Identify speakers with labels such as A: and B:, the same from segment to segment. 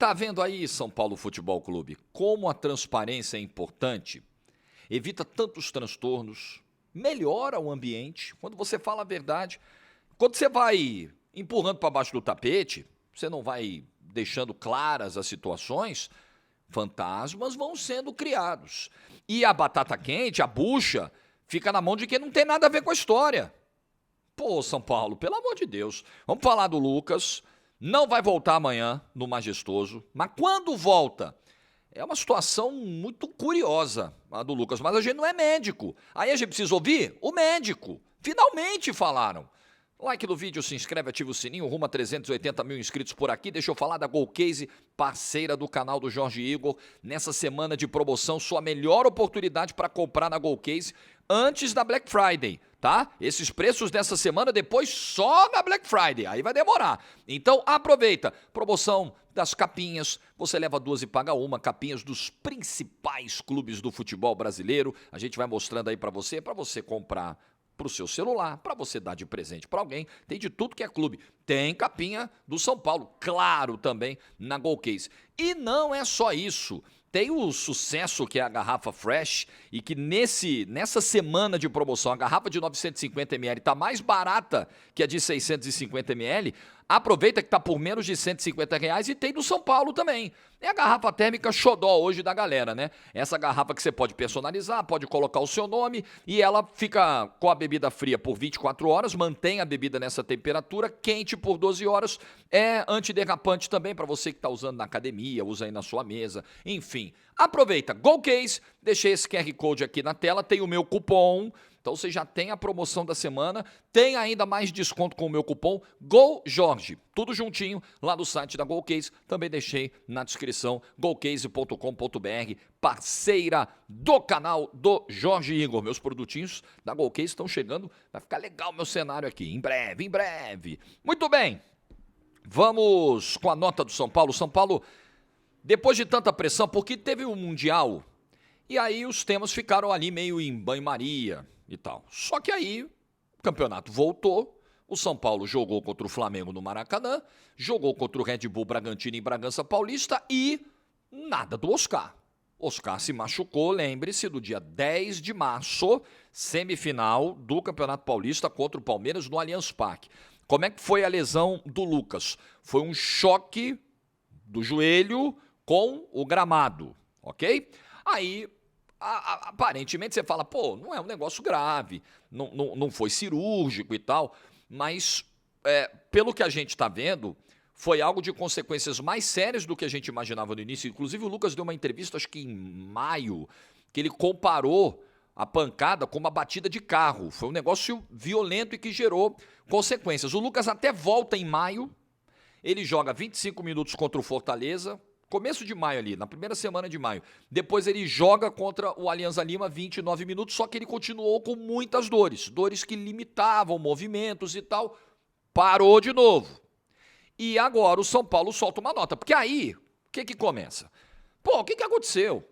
A: Tá vendo aí, São Paulo Futebol Clube, como a transparência é importante? Evita tantos transtornos, melhora o ambiente, quando você fala a verdade. Quando você vai empurrando para baixo do tapete, você não vai deixando claras as situações, fantasmas vão sendo criados. E a batata quente, a bucha, fica na mão de quem não tem nada a ver com a história. Pô, São Paulo, pelo amor de Deus. Vamos falar do Lucas. Não vai voltar amanhã no Majestoso, mas quando volta, é uma situação muito curiosa a do Lucas, mas a gente não é médico. Aí a gente precisa ouvir o médico. Finalmente falaram. Like no vídeo, se inscreve, ativa o sininho, rumo a 380 mil inscritos por aqui. Deixa eu falar da Golcase, parceira do canal do Jorge Igor. Nessa semana de promoção, sua melhor oportunidade para comprar na Golcase antes da Black Friday, tá? Esses preços dessa semana, depois só na Black Friday, aí vai demorar. Então aproveita, promoção das capinhas, você leva 2 e paga uma, capinhas dos principais clubes do futebol brasileiro. A gente vai mostrando aí para você comprar para o seu celular, para você dar de presente para alguém, tem de tudo que é clube. Tem capinha do São Paulo, claro, também na Golcase. E não é só isso, tem o sucesso que é a garrafa Fresh e que nessa semana de promoção, a garrafa de 950 ml está mais barata que a de 650 ml, aproveita que está por menos de R$150 e tem do São Paulo também. É a garrafa térmica xodó hoje da galera, né? Essa garrafa que você pode personalizar, pode colocar o seu nome e ela fica com a bebida fria por 24 horas, mantém a bebida nessa temperatura, quente por 12 horas, é antiderrapante também para você que está usando na academia, usa aí na sua mesa, enfim. Aproveita, Golcase, deixei esse QR Code aqui na tela, tem o meu cupom. Então você já tem a promoção da semana, tem ainda mais desconto com o meu cupom GOLJORGE, tudo juntinho lá no site da Golcase, também deixei na descrição, golcase.com.br, parceira do canal do Jorge Igor. Meus produtinhos da Golcase estão chegando, vai ficar legal meu cenário aqui, em breve, em breve. Muito bem, vamos com a nota do São Paulo. São Paulo, depois de tanta pressão, porque teve o Mundial, e aí os temas ficaram ali meio em banho-maria e tal. Só que aí o campeonato voltou, o São Paulo jogou contra o Flamengo no Maracanã, jogou contra o Red Bull Bragantino em Bragança Paulista e nada do Oscar. Oscar se machucou, lembre-se, do dia 10 de março, semifinal do Campeonato Paulista contra o Palmeiras no Allianz Parque. Como é que foi a lesão do Lucas? Foi um choque do joelho com o gramado, ok? Aí aparentemente você fala, pô, não é um negócio grave, não foi cirúrgico e tal, mas pelo que a gente está vendo, foi algo de consequências mais sérias do que a gente imaginava no início. Inclusive o Lucas deu uma entrevista, acho que em maio, que ele comparou a pancada com uma batida de carro. Foi um negócio violento e que gerou consequências. O Lucas até volta em maio, ele joga 25 minutos contra o Fortaleza, começo de maio ali, na primeira semana de maio. Depois ele joga contra o Alianza Lima 29 minutos, só que ele continuou com muitas dores. Dores que limitavam movimentos e tal. Parou de novo. E agora o São Paulo solta uma nota. Porque aí, o que começa? Pô, o que aconteceu?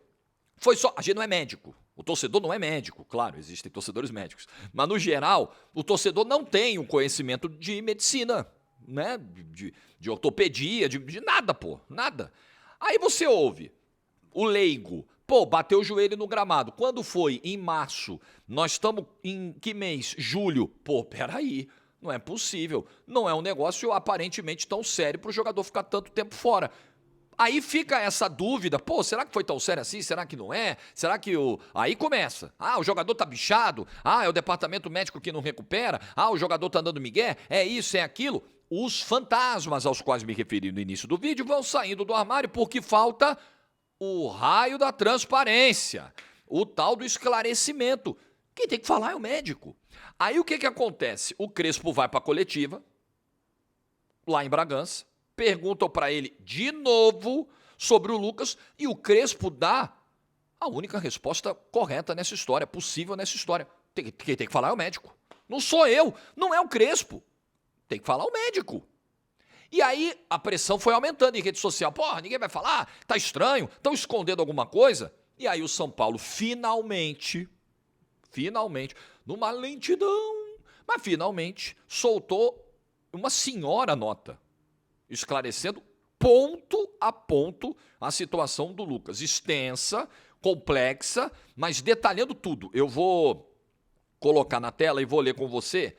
A: Foi só... A gente não é médico. O torcedor não é médico. Claro, existem torcedores médicos. Mas, no geral, o torcedor não tem um conhecimento de medicina, né? De ortopedia, de nada, pô. Nada. Aí você ouve o leigo, pô, bateu o joelho no gramado. Quando foi? Em março. Nós estamos em que mês? Julho. Pô, peraí, não é possível. Não é um negócio aparentemente tão sério para o jogador ficar tanto tempo fora. Aí fica essa dúvida, pô, será que foi tão sério assim? Será que não é? Será que o... Aí começa. Ah, o jogador tá bichado? Ah, é o departamento médico que não recupera? Ah, o jogador tá dando migué? É isso, é aquilo? Os fantasmas aos quais me referi no início do vídeo vão saindo do armário porque falta o raio da transparência, o tal do esclarecimento. Quem tem que falar é o médico. Aí o que acontece? O Crespo vai para a coletiva, lá em Bragança, perguntam para ele de novo sobre o Lucas e o Crespo dá a única resposta correta nessa história, possível nessa história. Quem tem que falar é o médico. Não sou eu, não é o Crespo. Tem que falar o médico. E aí a pressão foi aumentando em rede social. Porra, ninguém vai falar? Tá estranho? Estão escondendo alguma coisa? E aí o São Paulo finalmente, numa lentidão, mas finalmente soltou uma senhora nota, esclarecendo ponto a ponto a situação do Lucas. Extensa, complexa, mas detalhando tudo. Eu vou colocar na tela e vou ler com você.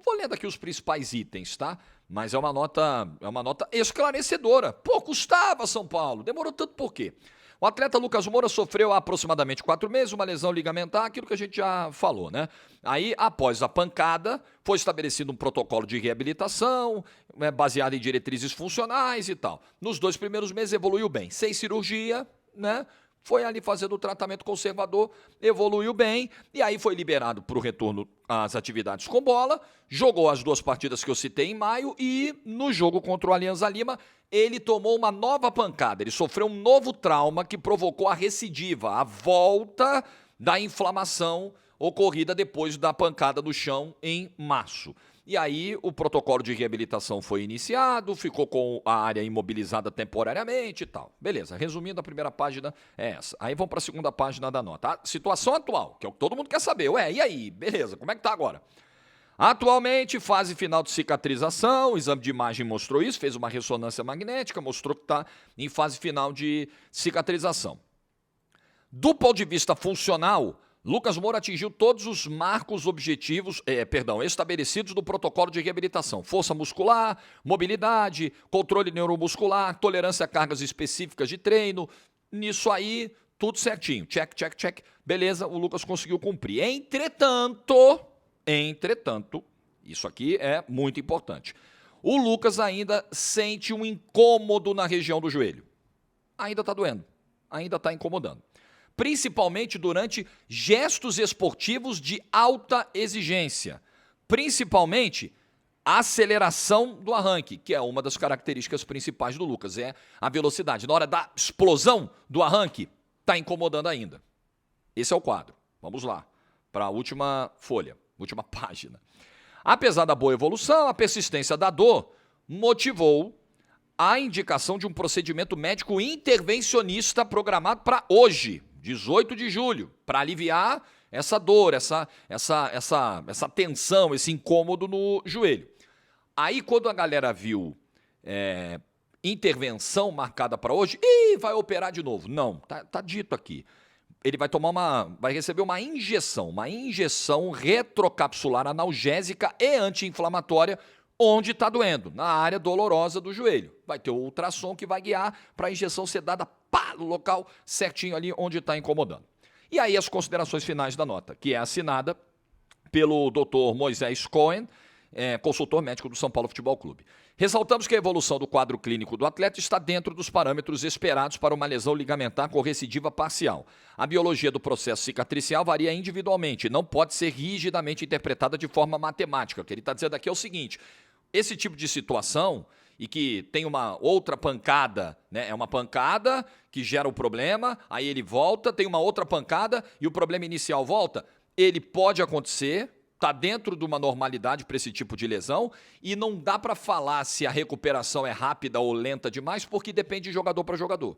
A: Vou lendo aqui os principais itens, tá? Mas é uma nota esclarecedora. Pô, custava São Paulo. Demorou tanto por quê? O atleta Lucas Moura sofreu há aproximadamente 4 meses uma lesão ligamentar, aquilo que a gente já falou, né? Aí, após a pancada, foi estabelecido um protocolo de reabilitação, baseado em diretrizes funcionais e tal. Nos 2 primeiros meses evoluiu bem, sem cirurgia, né? Foi ali fazendo o tratamento conservador, evoluiu bem, e aí foi liberado para o retorno às atividades com bola, jogou as 2 partidas que eu citei em maio, e no jogo contra o Alianza Lima, ele tomou uma nova pancada, ele sofreu um novo trauma que provocou a recidiva, a volta da inflamação ocorrida depois da pancada no chão em março. E aí o protocolo de reabilitação foi iniciado, ficou com a área imobilizada temporariamente e tal. Beleza, resumindo, a primeira página é essa. Aí vamos para a segunda página da nota. A situação atual, que é o que todo mundo quer saber. Ué, e aí? Beleza, como é que tá agora? Atualmente, fase final de cicatrização, o exame de imagem mostrou isso, fez uma ressonância magnética, mostrou que está em fase final de cicatrização. Do ponto de vista funcional, Lucas Moura atingiu todos os marcos estabelecidos do protocolo de reabilitação. Força muscular, mobilidade, controle neuromuscular, tolerância a cargas específicas de treino. Nisso aí, tudo certinho. Check, check, check. Beleza, o Lucas conseguiu cumprir. Entretanto, isso aqui é muito importante. O Lucas ainda sente um incômodo na região do joelho. Ainda está doendo, ainda está incomodando. Principalmente durante gestos esportivos de alta exigência. Principalmente a aceleração do arranque, que é uma das características principais do Lucas, é a velocidade. Na hora da explosão do arranque, está incomodando ainda. Esse é o quadro. Vamos lá, para a última folha, última página. Apesar da boa evolução, a persistência da dor motivou a indicação de um procedimento médico intervencionista programado para hoje, 18 de julho, para aliviar essa dor, essa tensão, esse incômodo no joelho. Aí, quando a galera viu intervenção marcada para hoje, vai operar de novo. Não, tá dito aqui. Ele vai receber uma injeção retrocapsular analgésica e anti-inflamatória onde está doendo, na área dolorosa do joelho. Vai ter o ultrassom que vai guiar para a injeção ser dada no local certinho ali onde está incomodando. E aí as considerações finais da nota, que é assinada pelo Dr. Moisés Cohen, consultor médico do São Paulo Futebol Clube. Ressaltamos que a evolução do quadro clínico do atleta está dentro dos parâmetros esperados para uma lesão ligamentar com recidiva parcial. A biologia do processo cicatricial varia individualmente, não pode ser rigidamente interpretada de forma matemática. O que ele está dizendo aqui é o seguinte: esse tipo de situação, e que tem uma outra pancada, né? É uma pancada que gera o problema, aí ele volta, tem uma outra pancada e o problema inicial volta. Ele pode acontecer, está dentro de uma normalidade para esse tipo de lesão, e não dá para falar se a recuperação é rápida ou lenta demais, porque depende de jogador para jogador.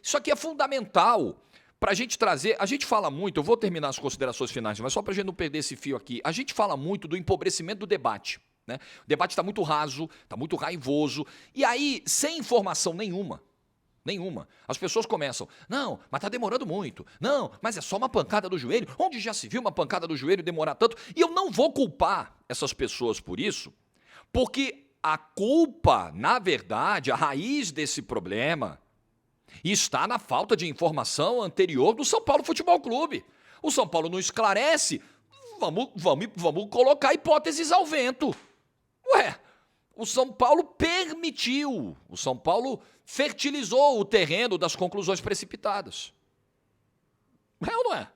A: Isso aqui é fundamental para a gente trazer. A gente fala muito, eu vou terminar as considerações finais, mas só para a gente não perder esse fio aqui. A gente fala muito do empobrecimento do debate, né? O debate está muito raso, está muito raivoso, e aí, sem informação nenhuma, as pessoas começam, não, mas está demorando muito, não, mas é só uma pancada do joelho, onde já se viu uma pancada do joelho demorar tanto? E eu não vou culpar essas pessoas por isso, porque a culpa, na verdade, a raiz desse problema está na falta de informação anterior do São Paulo Futebol Clube. O São Paulo não esclarece, vamos colocar hipóteses ao vento. Ué, o São Paulo permitiu, o São Paulo fertilizou o terreno das conclusões precipitadas. É ou não é?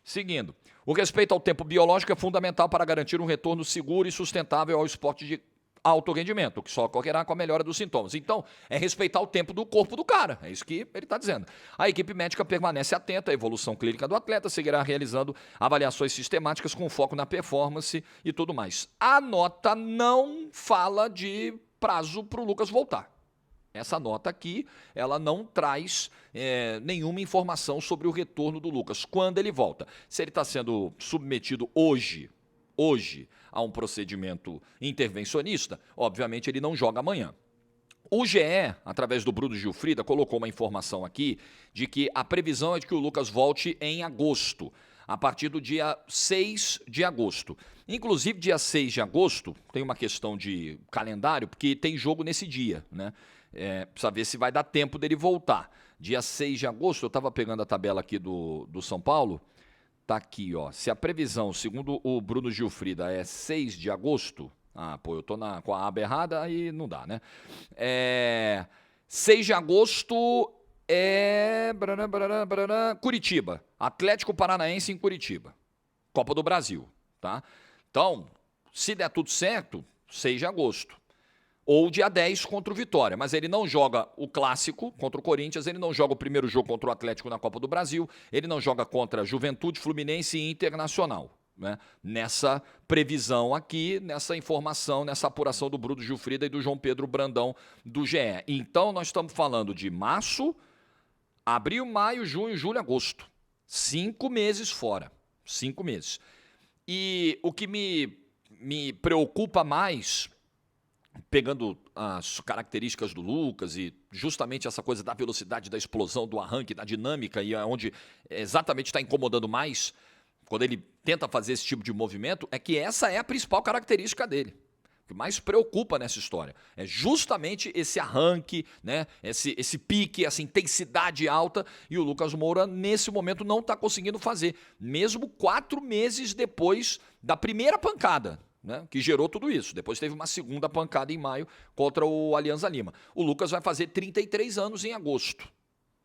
A: Seguindo, o respeito ao tempo biológico é fundamental para garantir um retorno seguro e sustentável ao esporte de alto rendimento, que só ocorrerá com a melhora dos sintomas. Então, é respeitar o tempo do corpo do cara, é isso que ele está dizendo. A equipe médica permanece atenta à evolução clínica do atleta, seguirá realizando avaliações sistemáticas com foco na performance e tudo mais. A nota não fala de prazo para o Lucas voltar. Essa nota aqui, ela não traz nenhuma informação sobre o retorno do Lucas, quando ele volta. Se ele está sendo submetido hoje a um procedimento intervencionista, obviamente ele não joga amanhã. O GE, através do Bruno Gilfrida, colocou uma informação aqui de que a previsão é de que o Lucas volte em agosto, a partir do dia 6 de agosto. Inclusive, dia 6 de agosto, tem uma questão de calendário, porque tem jogo nesse dia, né? Precisa ver se vai dar tempo dele voltar. Dia 6 de agosto, eu estava pegando a tabela aqui do São Paulo, tá aqui, ó. Se a previsão, segundo o Bruno Gilfrida, é 6 de agosto... Ah, pô, eu tô com a aba errada, aí não dá, né? 6 de agosto é... Curitiba. Atlético Paranaense em Curitiba. Copa do Brasil, tá? Então, se der tudo certo, 6 de agosto. Ou dia 10 contra o Vitória. Mas ele não joga o clássico contra o Corinthians, ele não joga o primeiro jogo contra o Atlético na Copa do Brasil, ele não joga contra Juventude, Fluminense e Internacional. Né? Nessa previsão aqui, nessa informação, nessa apuração do Bruno Gilfrida e do João Pedro Brandão do GE. Então, nós estamos falando de março, abril, maio, junho, julho, agosto. 5 meses fora. 5 meses. E o que me preocupa mais, pegando as características do Lucas e justamente essa coisa da velocidade, da explosão, do arranque, da dinâmica, e é onde exatamente está incomodando mais, quando ele tenta fazer esse tipo de movimento, é que essa é a principal característica dele. O que mais preocupa nessa história é justamente esse arranque, né? esse pique, essa intensidade alta, e o Lucas Moura, nesse momento, não está conseguindo fazer, mesmo 4 meses depois da primeira pancada, né? Que gerou tudo isso. Depois teve uma segunda pancada em maio contra o Alianza Lima. O Lucas vai fazer 33 anos em agosto.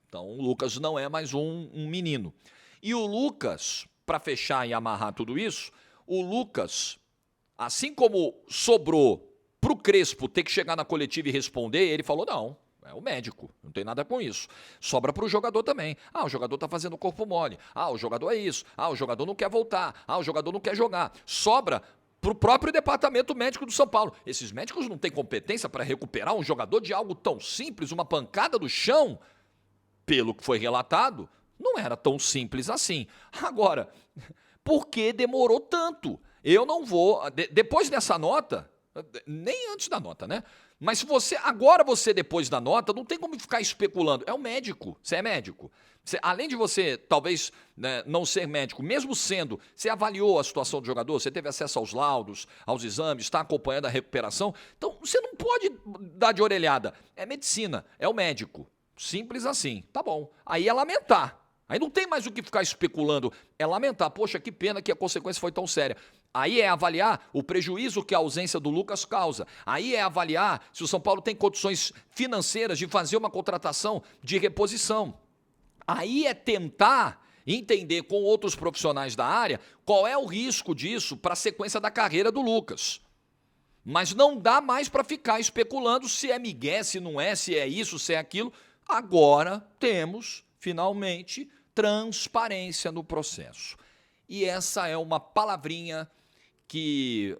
A: Então, o Lucas não é mais um menino. E o Lucas... Para fechar e amarrar tudo isso, o Lucas, assim como sobrou para o Crespo ter que chegar na coletiva e responder, ele falou, não, é o médico, não tem nada com isso. Sobra para o jogador também. Ah, o jogador está fazendo corpo mole. Ah, o jogador é isso. Ah, o jogador não quer voltar. Ah, o jogador não quer jogar. Sobra para o próprio departamento médico do São Paulo. Esses médicos não têm competência para recuperar um jogador de algo tão simples, uma pancada do chão, pelo que foi relatado. Não era tão simples assim. Agora, por que demorou tanto? Eu não vou... Depois dessa nota, nem antes da nota, né? Mas agora você, depois da nota, não tem como ficar especulando. É um médico, você é médico. Além de você, talvez, né, não ser médico, mesmo sendo, você avaliou a situação do jogador, você teve acesso aos laudos, aos exames, está acompanhando a recuperação. Então, você não pode dar de orelhada. É medicina, é o médico. Simples assim. Tá bom. Aí é lamentar. Aí não tem mais o que ficar especulando, é lamentar. Poxa, que pena que a consequência foi tão séria. Aí é avaliar o prejuízo que a ausência do Lucas causa. Aí é avaliar se o São Paulo tem condições financeiras de fazer uma contratação de reposição. Aí é tentar entender com outros profissionais da área qual é o risco disso para a sequência da carreira do Lucas. Mas não dá mais para ficar especulando se é migué, se não é, se é isso, se é aquilo. Agora temos, finalmente, transparência no processo. E essa é uma palavrinha que,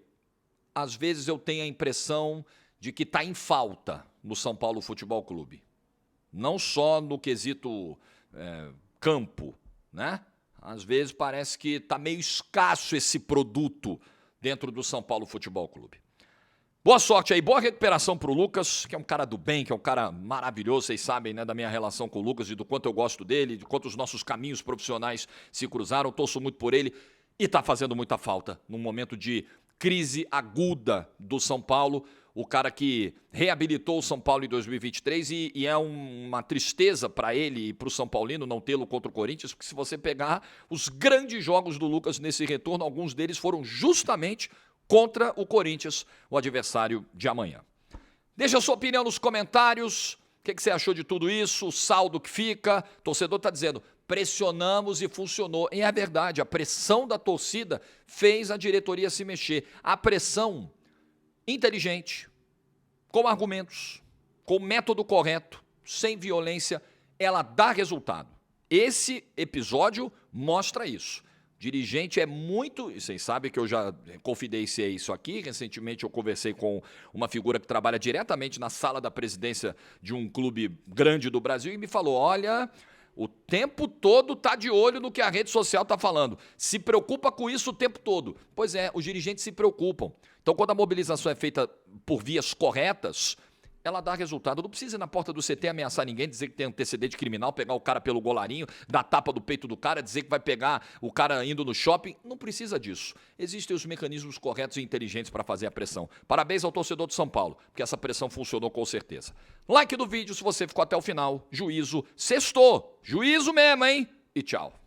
A: às vezes, eu tenho a impressão de que está em falta no São Paulo Futebol Clube. Não só no quesito campo, né? Às vezes parece que está meio escasso esse produto dentro do São Paulo Futebol Clube. Boa sorte aí, boa recuperação para o Lucas, que é um cara do bem, que é um cara maravilhoso, vocês sabem, né, da minha relação com o Lucas e do quanto eu gosto dele, de quanto os nossos caminhos profissionais se cruzaram, torço muito por ele e está fazendo muita falta num momento de crise aguda do São Paulo, o cara que reabilitou o São Paulo em 2023 e é uma tristeza para ele e para o São Paulino não tê-lo contra o Corinthians, porque se você pegar os grandes jogos do Lucas nesse retorno, alguns deles foram justamente contra o Corinthians, o adversário de amanhã. Deixa a sua opinião nos comentários. O que você achou de tudo isso? O saldo que fica? O torcedor está dizendo, pressionamos e funcionou. E é verdade, a pressão da torcida fez a diretoria se mexer. A pressão inteligente, com argumentos, com o método correto, sem violência, ela dá resultado. Esse episódio mostra isso. Dirigente é muito... E vocês sabem que eu já confidenciei isso aqui. Recentemente eu conversei com uma figura que trabalha diretamente na sala da presidência de um clube grande do Brasil e me falou, olha, o tempo todo tá de olho no que a rede social tá falando. Se preocupa com isso o tempo todo. Pois é, os dirigentes se preocupam. Então, quando a mobilização é feita por vias corretas, ela dá resultado. Não precisa ir na porta do CT ameaçar ninguém, dizer que tem antecedente criminal, pegar o cara pelo golarinho, dar tapa do peito do cara, dizer que vai pegar o cara indo no shopping. Não precisa disso. Existem os mecanismos corretos e inteligentes para fazer a pressão. Parabéns ao torcedor de São Paulo, porque essa pressão funcionou com certeza. Like do vídeo se você ficou até o final. Juízo, sextou. Juízo mesmo, hein? E tchau.